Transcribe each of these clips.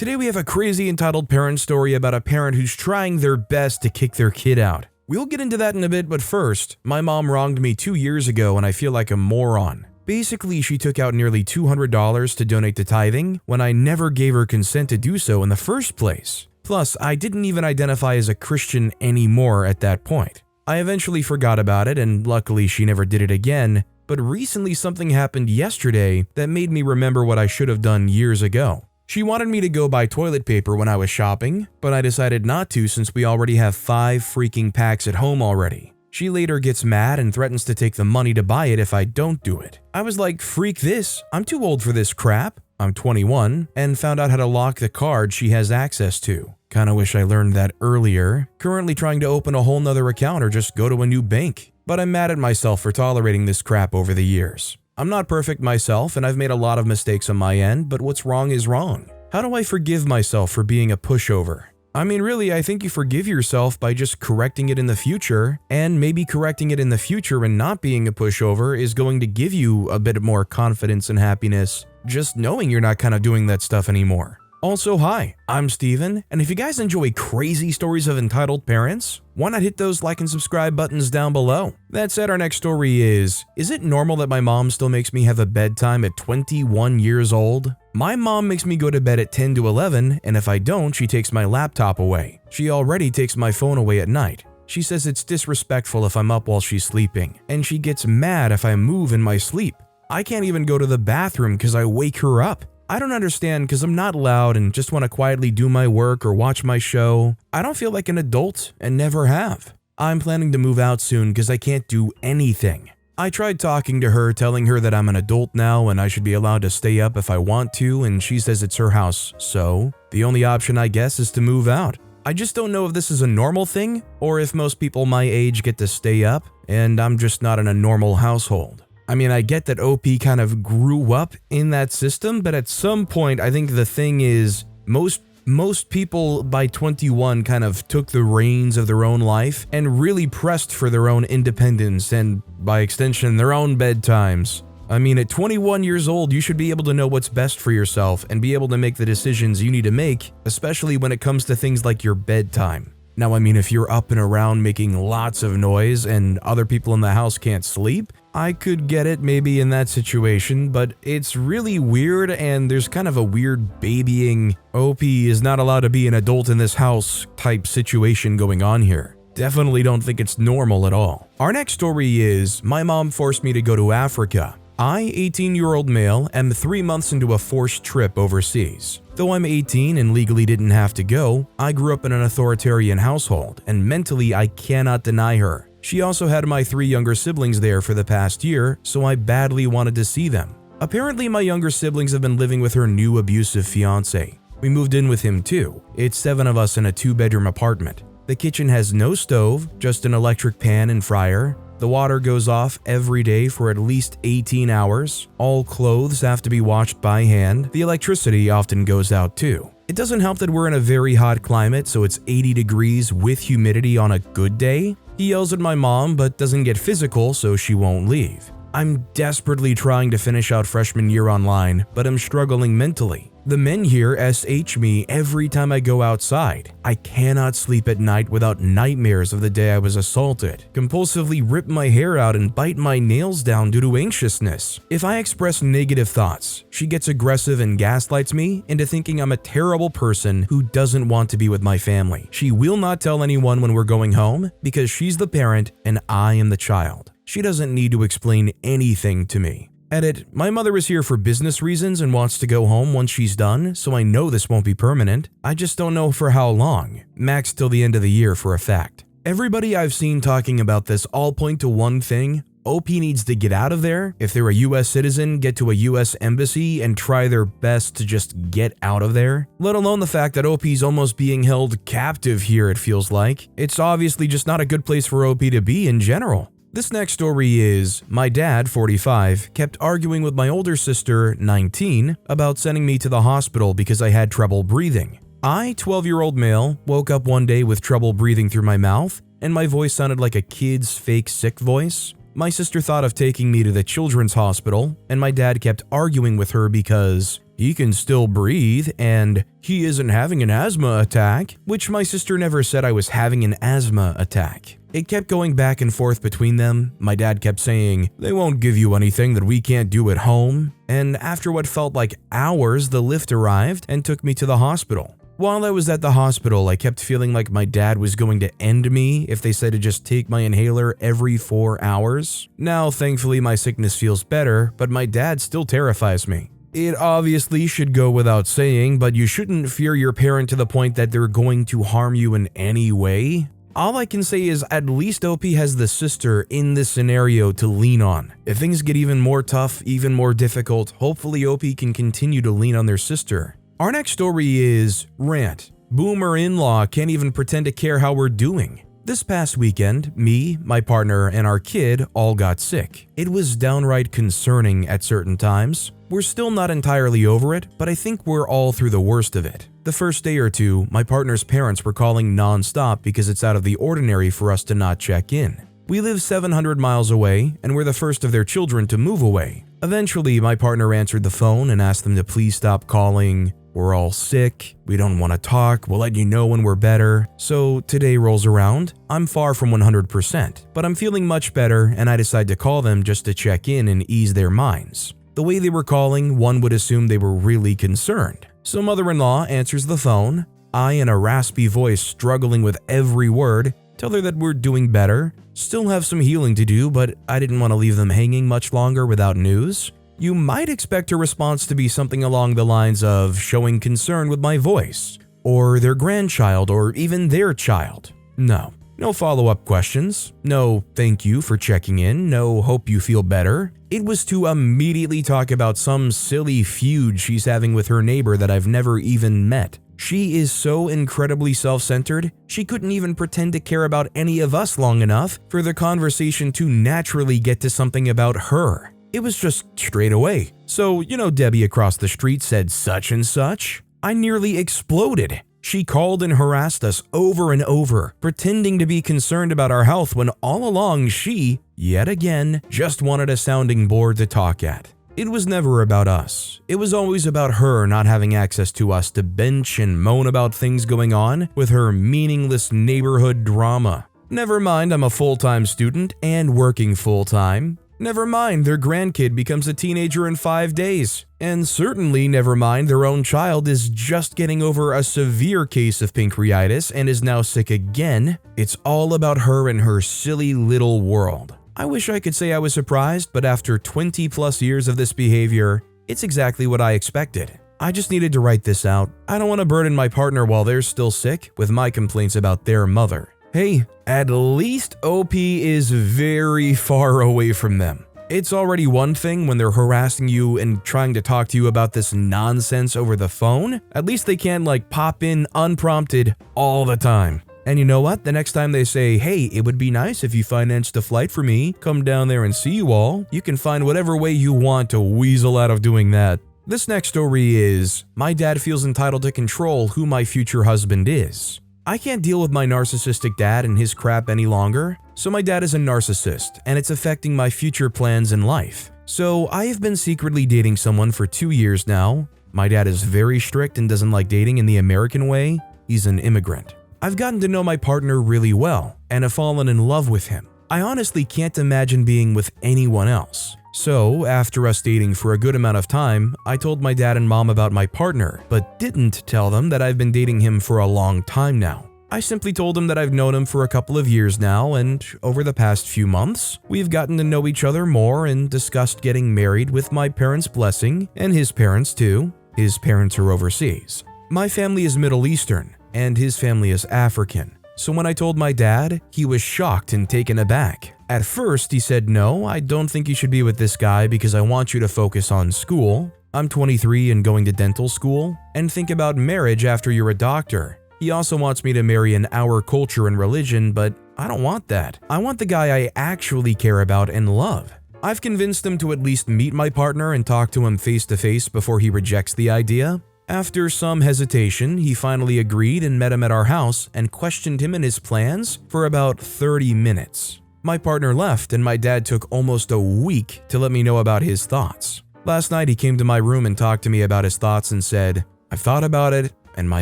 Today we have a crazy entitled parent story about a parent who's trying their best to kick their kid out. We'll get into that in a bit, but first, my mom wronged me 2 years ago and I feel like a moron. Basically, she took out nearly $200 to donate to tithing when I never gave her consent to do so in the first place. Plus, I didn't even identify as a Christian anymore at that point. I eventually forgot about it and luckily she never did it again, but recently something happened yesterday that made me remember what I should have done years ago. She wanted me to go buy toilet paper when I was shopping, but I decided not to since we already have 5 freaking packs at home already. She later gets mad and threatens to take the money to buy it if I don't do it. I was like, freak this, I'm too old for this crap. I'm 21 and found out how to lock the card she has access to. Kinda wish I learned that earlier. Currently trying to open a whole nother account or just go to a new bank. But I'm mad at myself for tolerating this crap over the years. I'm not perfect myself and I've made a lot of mistakes on my end, but what's wrong is wrong. How do I forgive myself for being a pushover? I mean, really, I think you forgive yourself by just correcting it in the future, and maybe correcting it in the future and not being a pushover is going to give you a bit more confidence and happiness, just knowing you're not kind of doing that stuff anymore. Also, hi, I'm Steven, and if you guys enjoy crazy stories of entitled parents, why not hit those like and subscribe buttons down below? That said, our next story is it normal that my mom still makes me have a bedtime at 21 years old? My mom makes me go to bed at 10 to 11, and if I don't, she takes my laptop away. She already takes my phone away at night. She says it's disrespectful if I'm up while she's sleeping, and she gets mad if I move in my sleep. I can't even go to the bathroom because I wake her up. I don't understand because I'm not loud and just want to quietly do my work or watch my show. I don't feel like an adult and never have. I'm planning to move out soon because I can't do anything. I tried talking to her, telling her that I'm an adult now and I should be allowed to stay up if I want to, and she says it's her house, so the only option I guess is to move out. I just don't know if this is a normal thing or if most people my age get to stay up and I'm just not in a normal household. I mean, I get that OP kind of grew up in that system, but at some point, I think the thing is most people by 21 kind of took the reins of their own life and really pressed for their own independence and, by extension, their own bedtimes. I mean, at 21 years old, you should be able to know what's best for yourself and be able to make the decisions you need to make, especially when it comes to things like your bedtime. Now, I mean, if you're up and around making lots of noise and other people in the house can't sleep, I could get it maybe in that situation, but it's really weird and there's kind of a weird babying, OP is not allowed to be an adult in this house type situation going on here. Definitely don't think it's normal at all. Our next story is, my mom forced me to go to Africa. I, 18-year-old male, am 3 months into a forced trip overseas. Though I'm 18 and legally didn't have to go, I grew up in an authoritarian household, and mentally I cannot deny her. She also had my 3 younger siblings there for the past year, so I badly wanted to see them. Apparently my younger siblings have been living with her new abusive fiancé. We moved in with him too. It's 7 of us in a 2-bedroom apartment. The kitchen has no stove, just an electric pan and fryer. The water goes off every day for at least 18 hours. All clothes have to be washed by hand. The electricity often goes out too. It doesn't help that we're in a very hot climate, so it's 80 degrees with humidity on a good day. He yells at my mom but doesn't get physical, so she won't leave. I'm desperately trying to finish out freshman year online, but I'm struggling mentally. The men here SH me every time I go outside. I cannot sleep at night without nightmares of the day I was assaulted, compulsively rip my hair out and bite my nails down due to anxiousness. If I express negative thoughts, she gets aggressive and gaslights me into thinking I'm a terrible person who doesn't want to be with my family. She will not tell anyone when we're going home because she's the parent and I am the child. She doesn't need to explain anything to me. Edit, my mother is here for business reasons and wants to go home once she's done, so I know this won't be permanent. I just don't know for how long. Max till the end of the year for a fact. Everybody I've seen talking about this all point to one thing. OP needs to get out of there. If they're a US citizen, get to a US embassy and try their best to just get out of there. Let alone the fact that OP's almost being held captive here, it feels like. It's obviously just not a good place for OP to be in general. This next story is, my dad, 45, kept arguing with my older sister, 19, about sending me to the hospital because I had trouble breathing. I, 12-year-old male, woke up one day with trouble breathing through my mouth, and my voice sounded like a kid's fake sick voice. My sister thought of taking me to the children's hospital, and my dad kept arguing with her because he can still breathe, and he isn't having an asthma attack, which my sister never said I was having an asthma attack. It kept going back and forth between them. My dad kept saying, "They won't give you anything that we can't do at home." And after what felt like hours, the lift arrived and took me to the hospital. While I was at the hospital, I kept feeling like my dad was going to end me if they said to just take my inhaler every 4 hours. Now, thankfully, my sickness feels better, but my dad still terrifies me. It obviously should go without saying, but you shouldn't fear your parent to the point that they're going to harm you in any way. All I can say is at least OP has the sister in this scenario to lean on. If things get even more tough, even more difficult, hopefully OP can continue to lean on their sister. Our next story is Rant. Boomer in-law can't even pretend to care how we're doing. This past weekend, me, my partner, and our kid all got sick. It was downright concerning at certain times. We're still not entirely over it, but I think we're all through the worst of it. The first day or two, my partner's parents were calling non-stop because it's out of the ordinary for us to not check in. We live 700 miles away, and we're the first of their children to move away. Eventually, my partner answered the phone and asked them to please stop calling. "We're all sick. We don't want to talk. We'll let you know when we're better." So today rolls around. I'm far from 100%, but I'm feeling much better, and I decide to call them just to check in and ease their minds. The way they were calling, one would assume they were really concerned. So mother-in-law answers the phone. I, in a raspy voice struggling with every word, tell her that we're doing better, still have some healing to do, but I didn't want to leave them hanging much longer without news. You might expect her response to be something along the lines of showing concern with my voice, or their grandchild, or even their child. No follow-up questions, no thank you for checking in, no hope you feel better. It was to immediately talk about some silly feud she's having with her neighbor that I've never even met. She is so incredibly self-centered, she couldn't even pretend to care about any of us long enough for the conversation to naturally get to something about her. It was just straight away. So, Debbie across the street said such and such. I nearly exploded. She called and harassed us over and over, pretending to be concerned about our health when all along she, yet again, just wanted a sounding board to talk at. It was never about us. It was always about her not having access to us to bench and moan about things going on with her meaningless neighborhood drama. Never mind I'm a full-time student and working full-time. Never mind their grandkid becomes a teenager in 5 days. And certainly never mind their own child is just getting over a severe case of pancreatitis and is now sick again. It's all about her and her silly little world. I wish I could say I was surprised, but after 20 plus years of this behavior, it's exactly what I expected. I just needed to write this out. I don't want to burden my partner while they're still sick with my complaints about their mother. Hey, at least OP is very far away from them. It's already one thing when they're harassing you and trying to talk to you about this nonsense over the phone. At least they can't pop in unprompted all the time. And you know what? The next time they say, "Hey, it would be nice if you financed a flight for me, come down there and see you all," you can find whatever way you want to weasel out of doing that. This next story is, my dad feels entitled to control who my future husband is. I can't deal with my narcissistic dad and his crap any longer, so my dad is a narcissist, and it's affecting my future plans in life. So I have been secretly dating someone for 2 years now. My dad is very strict and doesn't like dating in the American way. He's an immigrant. I've gotten to know my partner really well, and have fallen in love with him. I honestly can't imagine being with anyone else. So, after us dating for a good amount of time, I told my dad and mom about my partner, but didn't tell them that I've been dating him for a long time now. I simply told him that I've known him for a couple of years now, and over the past few months, we've gotten to know each other more and discussed getting married with my parents' blessing, and his parents too. His parents are overseas. My family is Middle Eastern, and his family is African. So when I told my dad, he was shocked and taken aback. At first, he said, "No, I don't think you should be with this guy because I want you to focus on school. I'm 23 and going to dental school, and think about marriage after you're a doctor. He also wants me to marry in our culture and religion, but I don't want that. I want the guy I actually care about and love." I've convinced him to at least meet my partner and talk to him face to face before he rejects the idea. After some hesitation, he finally agreed and met him at our house and questioned him and his plans for about 30 minutes. My partner left and my dad took almost a week to let me know about his thoughts. Last night he came to my room and talked to me about his thoughts and said, "I've thought about it, and my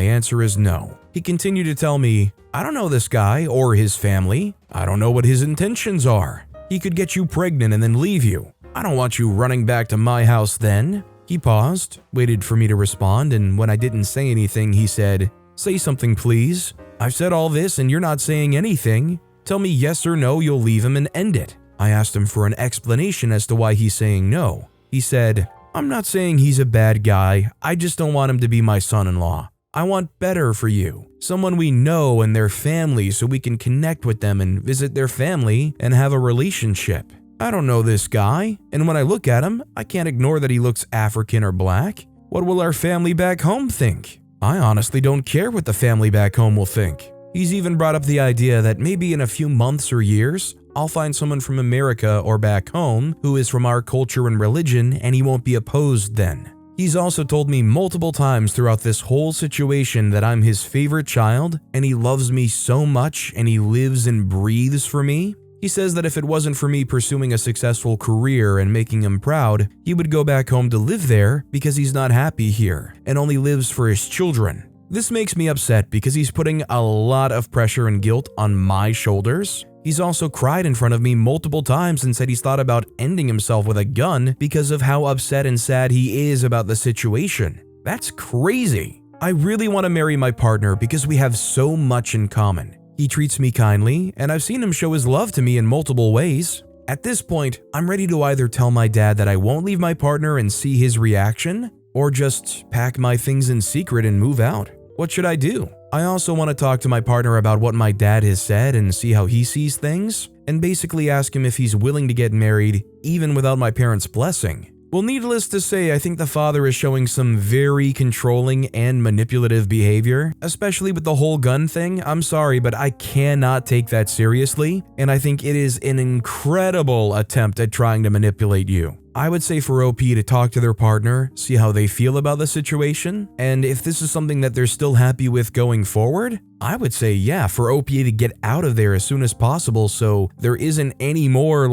answer is no." He continued to tell me, "I don't know this guy or his family. I don't know what his intentions are. He could get you pregnant and then leave you. I don't want you running back to my house then." He paused, waited for me to respond, and when I didn't say anything, he said, "Say something, please. I've said all this and you're not saying anything. Tell me yes or no you'll leave him and end it." I asked him for an explanation as to why he's saying no. He said, "I'm not saying he's a bad guy, I just don't want him to be my son-in-law. I want better for you. Someone we know and their family so we can connect with them and visit their family and have a relationship. I don't know this guy, and when I look at him, I can't ignore that he looks African or black. What will our family back home think? I honestly don't care what the family back home will think." He's even brought up the idea that maybe in a few months or years, I'll find someone from America or back home who is from our culture and religion and he won't be opposed then. He's also told me multiple times throughout this whole situation that I'm his favorite child and he loves me so much and he lives and breathes for me. He says that if it wasn't for me pursuing a successful career and making him proud, he would go back home to live there because he's not happy here and only lives for his children. This makes me upset because he's putting a lot of pressure and guilt on my shoulders. He's also cried in front of me multiple times and said he's thought about ending himself with a gun because of how upset and sad he is about the situation. That's crazy. I really want to marry my partner because we have so much in common. He treats me kindly, and I've seen him show his love to me in multiple ways. At this point, I'm ready to either tell my dad that I won't leave my partner and see his reaction, or just pack my things in secret and move out. What should I do? I also want to talk to my partner about what my dad has said and see how he sees things, and basically ask him if he's willing to get married even without my parents' blessing. Well, needless to say, I think the father is showing some very controlling and manipulative behavior, especially with the whole gun thing. I'm sorry, but I cannot take that seriously, and I think it is an incredible attempt at trying to manipulate you. I would say for OP to talk to their partner, see how they feel about the situation, and if this is something that they're still happy with going forward, I would say yeah, for OP to get out of there as soon as possible so there isn't any more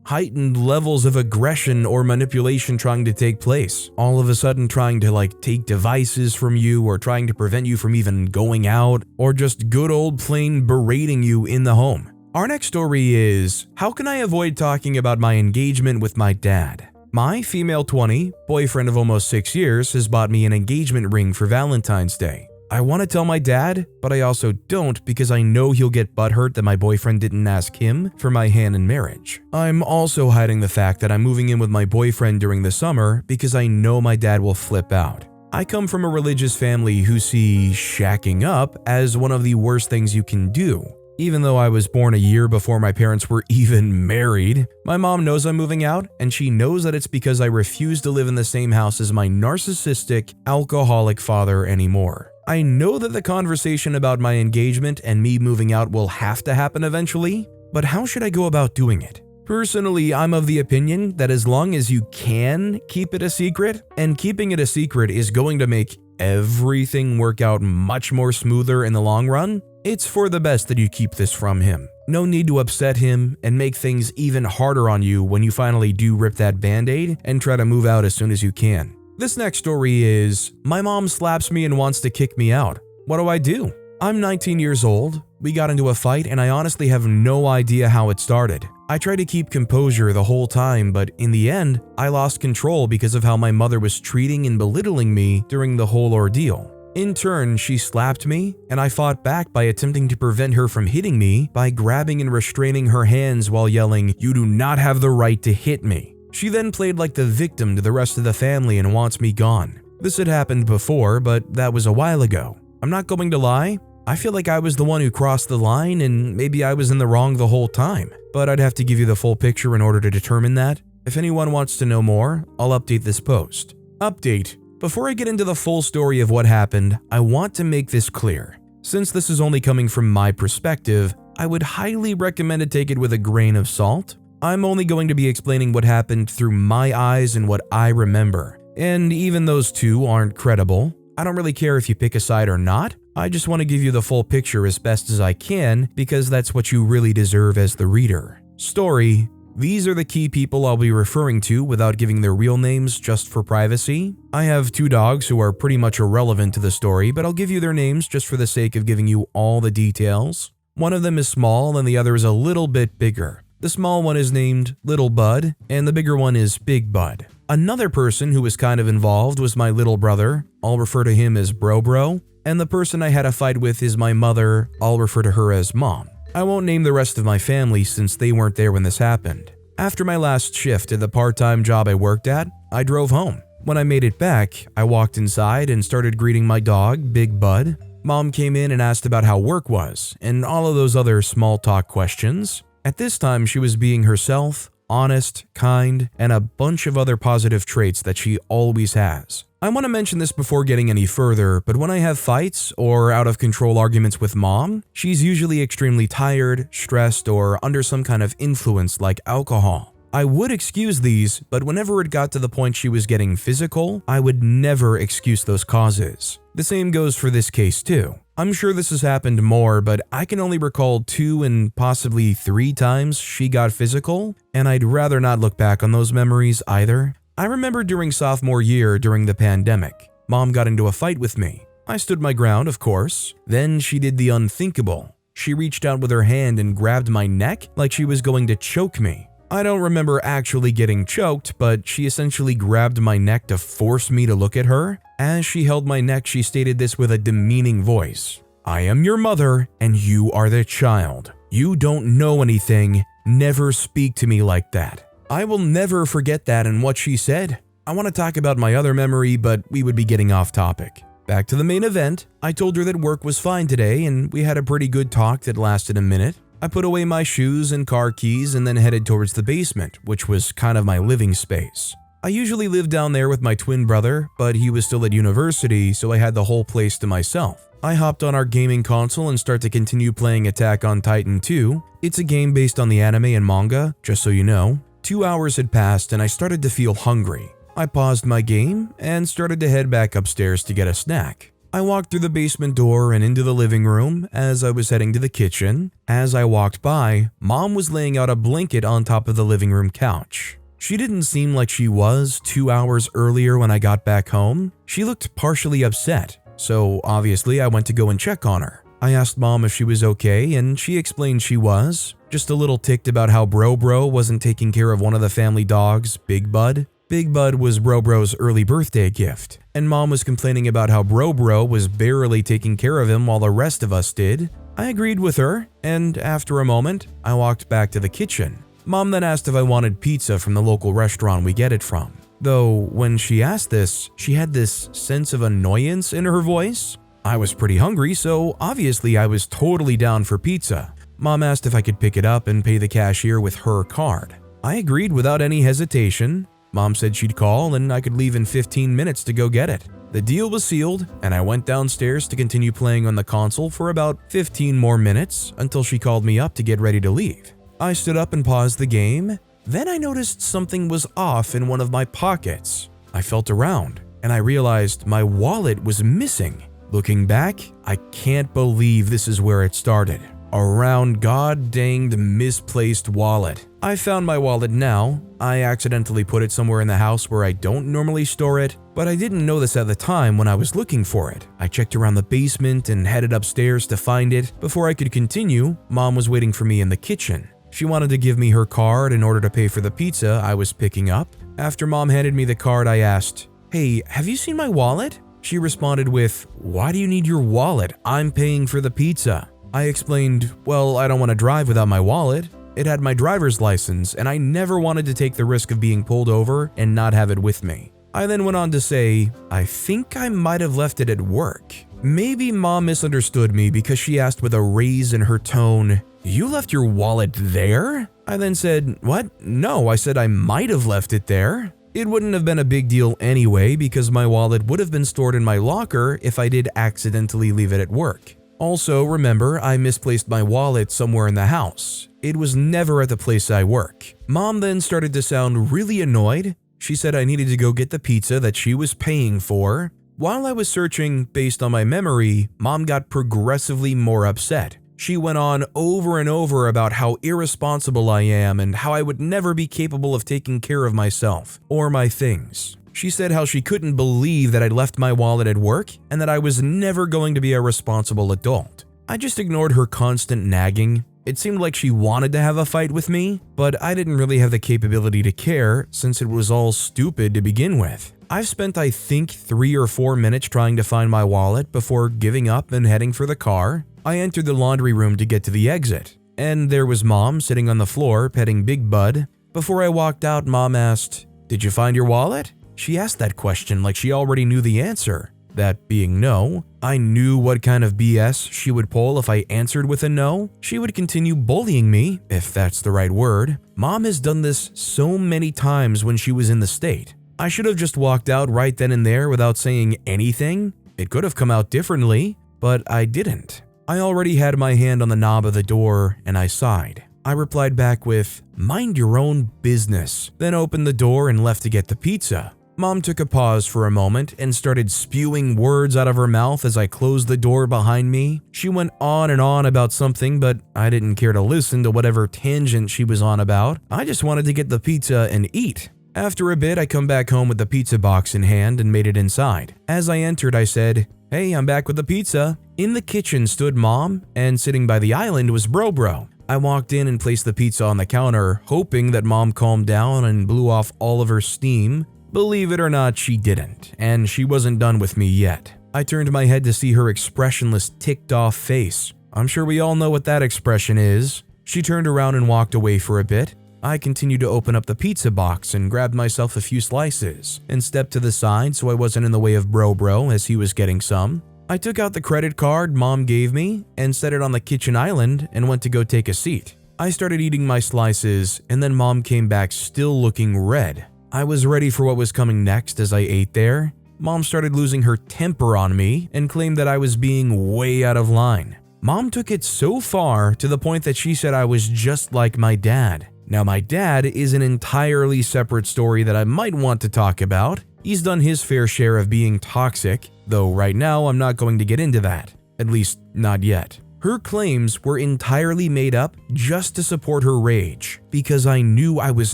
heightened levels of aggression or manipulation trying to take place. All of a sudden trying to take devices from you or trying to prevent you from even going out or just good old plain berating you in the home. Our next story is, how can I avoid talking about my engagement with my dad? My female 20, boyfriend of almost 6 years, has bought me an engagement ring for Valentine's Day. I want to tell my dad, but I also don't because I know he'll get butthurt that my boyfriend didn't ask him for my hand in marriage. I'm also hiding the fact that I'm moving in with my boyfriend during the summer because I know my dad will flip out. I come from a religious family who see shacking up as one of the worst things you can do. Even though I was born a year before my parents were even married, my mom knows I'm moving out, and she knows that it's because I refuse to live in the same house as my narcissistic, alcoholic father anymore. I know that the conversation about my engagement and me moving out will have to happen eventually, but how should I go about doing it? Personally, I'm of the opinion that as long as you can keep it a secret, and keeping it a secret is going to make everything work out much more smoother in the long run, it's for the best that you keep this from him. No need to upset him and make things even harder on you when you finally do rip that band-aid and try to move out as soon as you can. This next story is, my mom slaps me and wants to kick me out. What do I do? I'm 19 years old. We got into a fight and I honestly have no idea how it started. I tried to keep composure the whole time, but in the end, I lost control because of how my mother was treating and belittling me during the whole ordeal. In turn, she slapped me, and I fought back by attempting to prevent her from hitting me by grabbing and restraining her hands while yelling, "You do not have the right to hit me." She then played like the victim to the rest of the family and wants me gone. This had happened before, but that was a while ago. I'm not going to lie, I feel like I was the one who crossed the line and maybe I was in the wrong the whole time, but I'd have to give you the full picture in order to determine that. If anyone wants to know more, I'll update this post. Update. Before I get into the full story of what happened, I want to make this clear. Since this is only coming from my perspective, I would highly recommend to take it with a grain of salt. I'm only going to be explaining what happened through my eyes and what I remember. And even those two aren't credible. I don't really care if you pick a side or not. I just want to give you the full picture as best as I can because that's what you really deserve as the reader. Story: These are the key people I'll be referring to without giving their real names just for privacy. I have 2 dogs who are pretty much irrelevant to the story, but I'll give you their names just for the sake of giving you all the details. One of them is small and the other is a little bit bigger. The small one is named Little Bud, and the bigger one is Big Bud. Another person who was kind of involved was my little brother. I'll refer to him as Bro. And the person I had a fight with is my mother. I'll refer to her as Mom. I won't name the rest of my family since they weren't there when this happened. After my last shift at the part-time job I worked at, I drove home. When I made it back, I walked inside and started greeting my dog, Big Bud. Mom came in and asked about how work was, and all of those other small talk questions. At this time, she was being herself, honest, kind, and a bunch of other positive traits that she always has. I want to mention this before getting any further, but when I have fights or out of control arguments with Mom, she's usually extremely tired, stressed, or under some kind of influence like alcohol. I would excuse these, but whenever it got to the point she was getting physical, I would never excuse those causes. The same goes for this case too. I'm sure this has happened more, but I can only recall 2 and possibly 3 times she got physical, and I'd rather not look back on those memories either. I remember during sophomore year during the pandemic, Mom got into a fight with me. I stood my ground, of course. Then she did the unthinkable. She reached out with her hand and grabbed my neck like she was going to choke me. I don't remember actually getting choked, but she essentially grabbed my neck to force me to look at her. As she held my neck, she stated this with a demeaning voice. "I am your mother, and you are the child. You don't know anything. Never speak to me like that." I will never forget that and what she said. I want to talk about my other memory, but we would be getting off topic. Back to the main event. I told her that work was fine today, and we had a pretty good talk that lasted a minute. I put away my shoes and car keys and then headed towards the basement, which was kind of my living space. I usually lived down there with my twin brother, but he was still at university, so I had the whole place to myself. I hopped on our gaming console and started to continue playing Attack on Titan 2. It's a game based on the anime and manga, just so you know. 2 hours had passed and I started to feel hungry. I paused my game and started to head back upstairs to get a snack. I walked through the basement door and into the living room as I was heading to the kitchen. As I walked by, Mom was laying out a blanket on top of the living room couch. She didn't seem like she was 2 hours earlier when I got back home. She looked partially upset, so obviously I went to go and check on her. I asked Mom if she was okay, and she explained she was, just a little ticked about how Bro wasn't taking care of one of the family dogs, Big Bud. Big Bud was Bro's early birthday gift, and Mom was complaining about how Bro was barely taking care of him while the rest of us did. I agreed with her, and after a moment, I walked back to the kitchen. Mom then asked if I wanted pizza from the local restaurant we get it from. Though, when she asked this, she had this sense of annoyance in her voice. I was pretty hungry, so obviously I was totally down for pizza. Mom asked if I could pick it up and pay the cashier with her card. I agreed without any hesitation. Mom said she'd call and I could leave in 15 minutes to go get it. The deal was sealed, and I went downstairs to continue playing on the console for about 15 more minutes until she called me up to get ready to leave. I stood up and paused the game. Then I noticed something was off in one of my pockets. I felt around, and I realized my wallet was missing. Looking back, I can't believe this is where it started. A round god-danged misplaced wallet. I found my wallet now. I accidentally put it somewhere in the house where I don't normally store it, but I didn't know this at the time when I was looking for it. I checked around the basement and headed upstairs to find it. Before I could continue, Mom was waiting for me in the kitchen. She wanted to give me her card in order to pay for the pizza I was picking up. After Mom handed me the card, I asked, "Hey, have you seen my wallet?" She responded with, "Why do you need your wallet? I'm paying for the pizza." I explained, "Well, I don't want to drive without my wallet. It had my driver's license, and I never wanted to take the risk of being pulled over and not have it with me." I then went on to say, "I think I might have left it at work." Maybe Mom misunderstood me because she asked with a raise in her tone, "You left your wallet there?" I then said, "What? No, I said I might have left it there." It wouldn't have been a big deal anyway because my wallet would have been stored in my locker if I did accidentally leave it at work. Also, remember, I misplaced my wallet somewhere in the house. It was never at the place I work. Mom then started to sound really annoyed. She said I needed to go get the pizza that she was paying for. While I was searching based on my memory, Mom got progressively more upset. She went on over and over about how irresponsible I am and how I would never be capable of taking care of myself or my things. She said how she couldn't believe that I'd left my wallet at work and that I was never going to be a responsible adult. I just ignored her constant nagging. It seemed like she wanted to have a fight with me, but I didn't really have the capability to care since it was all stupid to begin with. I've spent I think 3 or 4 minutes trying to find my wallet before giving up and heading for the car. I entered the laundry room to get to the exit, and there was Mom sitting on the floor petting Big Bud. Before I walked out, Mom asked, "Did you find your wallet?" She asked that question like she already knew the answer. That being no, I knew what kind of BS she would pull if I answered with a no. She would continue bullying me, if that's the right word. Mom has done this so many times when she was in the state. I should have just walked out right then and there without saying anything. It could have come out differently, but I didn't. I already had my hand on the knob of the door and I sighed. I replied back with, "Mind your own business," then opened the door and left to get the pizza. Mom took a pause for a moment and started spewing words out of her mouth as I closed the door behind me. She went on and on about something, but I didn't care to listen to whatever tangent she was on about. I just wanted to get the pizza and eat. After a bit, I come back home with the pizza box in hand and made it inside. As I entered, I said, "Hey, I'm back with the pizza." In the kitchen stood Mom, and sitting by the island was Bro. I walked in and placed the pizza on the counter, hoping that Mom calmed down and blew off all of her steam. Believe it or not, she didn't, and she wasn't done with me yet. I turned my head to see her expressionless, ticked-off face. I'm sure we all know what that expression is. She turned around and walked away for a bit. I continued to open up the pizza box and grabbed myself a few slices and stepped to the side so I wasn't in the way of Bro as he was getting some. I took out the credit card Mom gave me and set it on the kitchen island and went to go take a seat. I started eating my slices and then Mom came back still looking red. I was ready for what was coming next as I ate there. Mom started losing her temper on me and claimed that I was being way out of line. Mom took it so far to the point that she said I was just like my dad. Now, my dad is an entirely separate story that I might want to talk about. He's done his fair share of being toxic, though right now I'm not going to get into that. At least, not yet. Her claims were entirely made up just to support her rage, because I knew I was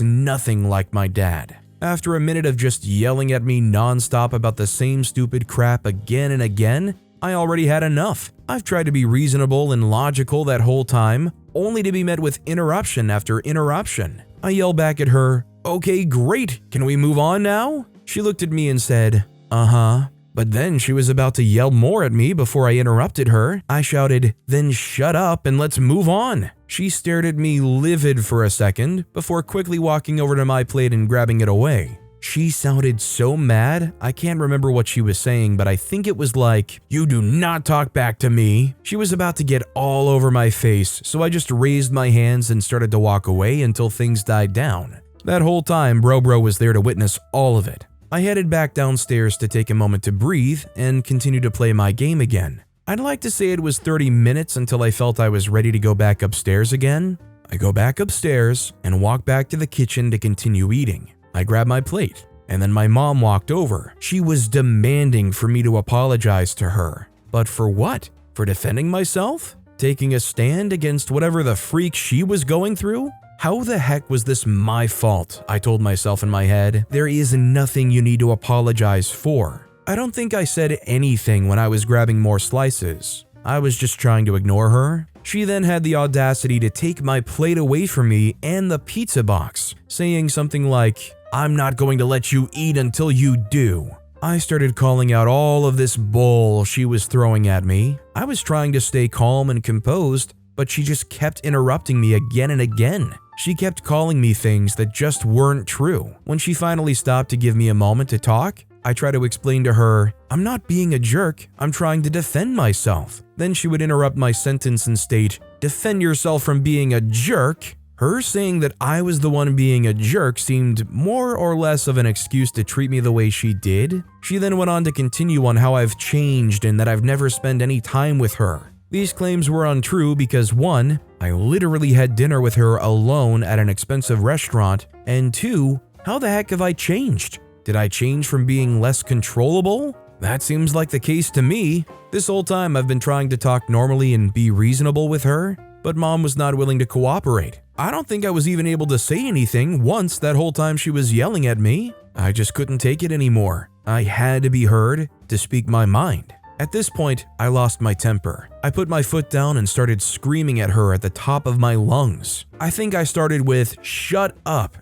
nothing like my dad. After a minute of just yelling at me nonstop about the same stupid crap again and again, I already had enough. I've tried to be reasonable and logical that whole time, only to be met with interruption after interruption. I yelled back at her, "Okay, great, can we move on now?" She looked at me and said, "Uh-huh." But then she was about to yell more at me before I interrupted her. I shouted, "Then shut up and let's move on." She stared at me livid for a second before quickly walking over to my plate and grabbing it away. She sounded so mad, I can't remember what she was saying, but I think it was like, "You do not talk back to me." She was about to get all over my face, so I just raised my hands and started to walk away until things died down. That whole time, Bro was there to witness all of it. I headed back downstairs to take a moment to breathe and continue to play my game again. I'd like to say it was 30 minutes until I felt I was ready to go back upstairs again. I go back upstairs and walk back to the kitchen to continue eating. I grab my plate, and then my mom walked over. She was demanding for me to apologize to her. But for what? For defending myself? Taking a stand against whatever the freak she was going through? How the heck was this my fault? I told myself in my head. There is nothing you need to apologize for. I don't think I said anything when I was grabbing more slices. I was just trying to ignore her. She then had the audacity to take my plate away from me and the pizza box, saying something like, "I'm not going to let you eat until you do." I started calling out all of this bull she was throwing at me. I was trying to stay calm and composed, but she just kept interrupting me again and again. She kept calling me things that just weren't true. When she finally stopped to give me a moment to talk, I tried to explain to her, "I'm not being a jerk, I'm trying to defend myself." Then she would interrupt my sentence and state, "Defend yourself from being a jerk?" Her saying that I was the one being a jerk seemed more or less of an excuse to treat me the way she did. She then went on to continue on how I've changed and that I've never spent any time with her. These claims were untrue because 1, I literally had dinner with her alone at an expensive restaurant, and 2, how the heck have I changed? Did I change from being less controllable? That seems like the case to me. This whole time I've been trying to talk normally and be reasonable with her, but mom was not willing to cooperate. I don't think I was even able to say anything once that whole time she was yelling at me. I just couldn't take it anymore. I had to be heard, to speak my mind. At this point, I lost my temper. I put my foot down and started screaming at her at the top of my lungs. I think I started with, shut up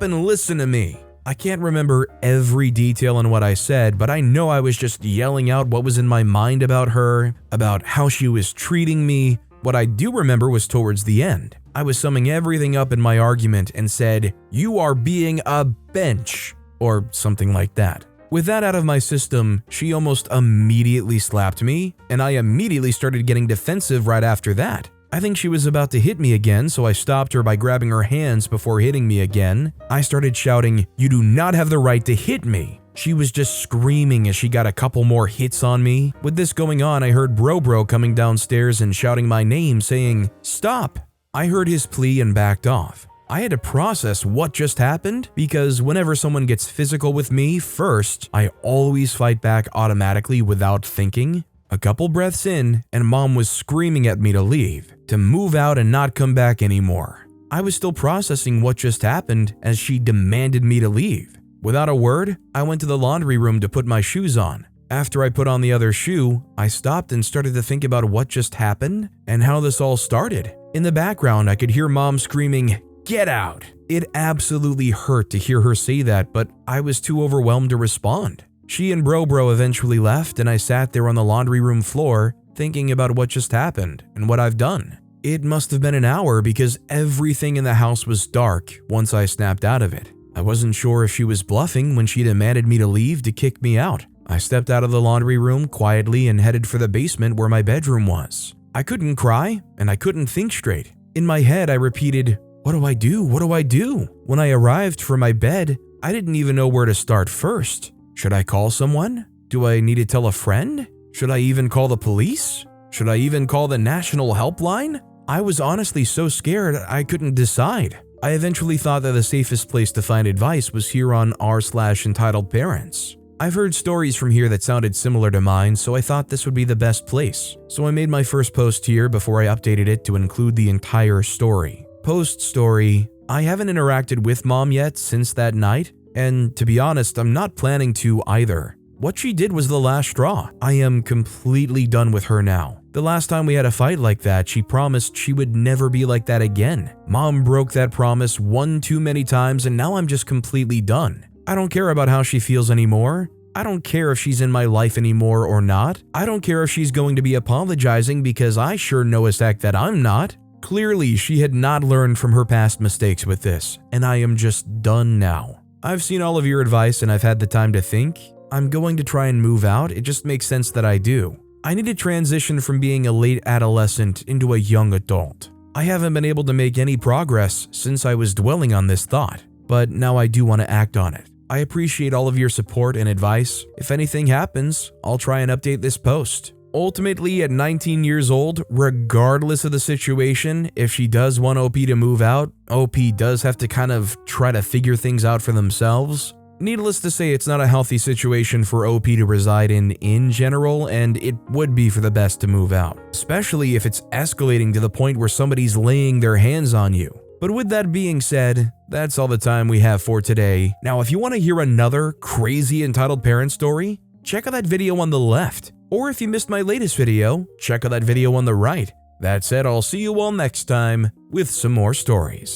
and listen to me. I can't remember every detail on what I said, but I know I was just yelling out what was in my mind about her, about how she was treating me. What I do remember was towards the end. I was summing everything up in my argument and said, "You are being a bench," or something like that. With that out of my system, she almost immediately slapped me, and I immediately started getting defensive right after that. I think she was about to hit me again, so I stopped her by grabbing her hands before hitting me again. I started shouting, "You do not have the right to hit me." She was just screaming as she got a couple more hits on me. With this going on, I heard Bro coming downstairs and shouting my name, saying, "Stop." I heard his plea and backed off. I had to process what just happened because whenever someone gets physical with me first, I always fight back automatically without thinking. A couple breaths in, and mom was screaming at me to leave, to move out and not come back anymore. I was still processing what just happened as she demanded me to leave. Without a word, I went to the laundry room to put my shoes on. After I put on the other shoe, I stopped and started to think about what just happened and how this all started. In the background, I could hear mom screaming, "Get out!" It absolutely hurt to hear her say that, but I was too overwhelmed to respond. She and Bro eventually left, and I sat there on the laundry room floor thinking about what just happened and what I've done. It must have been an hour because everything in the house was dark once I snapped out of it. I wasn't sure if she was bluffing when she demanded me to leave to kick me out. I stepped out of the laundry room quietly and headed for the basement where my bedroom was. I couldn't cry, and I couldn't think straight. In my head, I repeated, "What do I do? What do I do?" When I arrived for my bed, I didn't even know where to start first. Should I call someone? Do I need to tell a friend? Should I even call the police? Should I even call the national helpline? I was honestly so scared I couldn't decide. I eventually thought that the safest place to find advice was here on rSlash/EntitledParents. I've heard stories from here that sounded similar to mine, so I thought this would be the best place. So I made my first post here before I updated it to include the entire story. Post story: I haven't interacted with mom yet since that night, and to be honest, I'm not planning to either. What she did was the last straw. I am completely done with her now. The last time we had a fight like that, she promised she would never be like that again. Mom broke that promise one too many times, and now I'm just completely done. I don't care about how she feels anymore. I don't care if she's in my life anymore or not. I don't care if she's going to be apologizing because I sure know as heck that I'm not. Clearly, she had not learned from her past mistakes with this, and I am just done now. I've seen all of your advice and I've had the time to think. I'm going to try and move out. It just makes sense that I do. I need to transition from being a late adolescent into a young adult. I haven't been able to make any progress since I was dwelling on this thought, but now I do want to act on it. I appreciate all of your support and advice. If anything happens, I'll try and update this post. Ultimately, at 19 years old, regardless of the situation, if she does want OP to move out, OP does have to kind of try to figure things out for themselves. Needless to say, it's not a healthy situation for OP to reside in general, and it would be for the best to move out, especially if it's escalating to the point where somebody's laying their hands on you. But with that being said, that's all the time we have for today. Now, if you want to hear another crazy entitled parent story, check out that video on the left. Or if you missed my latest video, check out that video on the right. That said, I'll see you all next time with some more stories.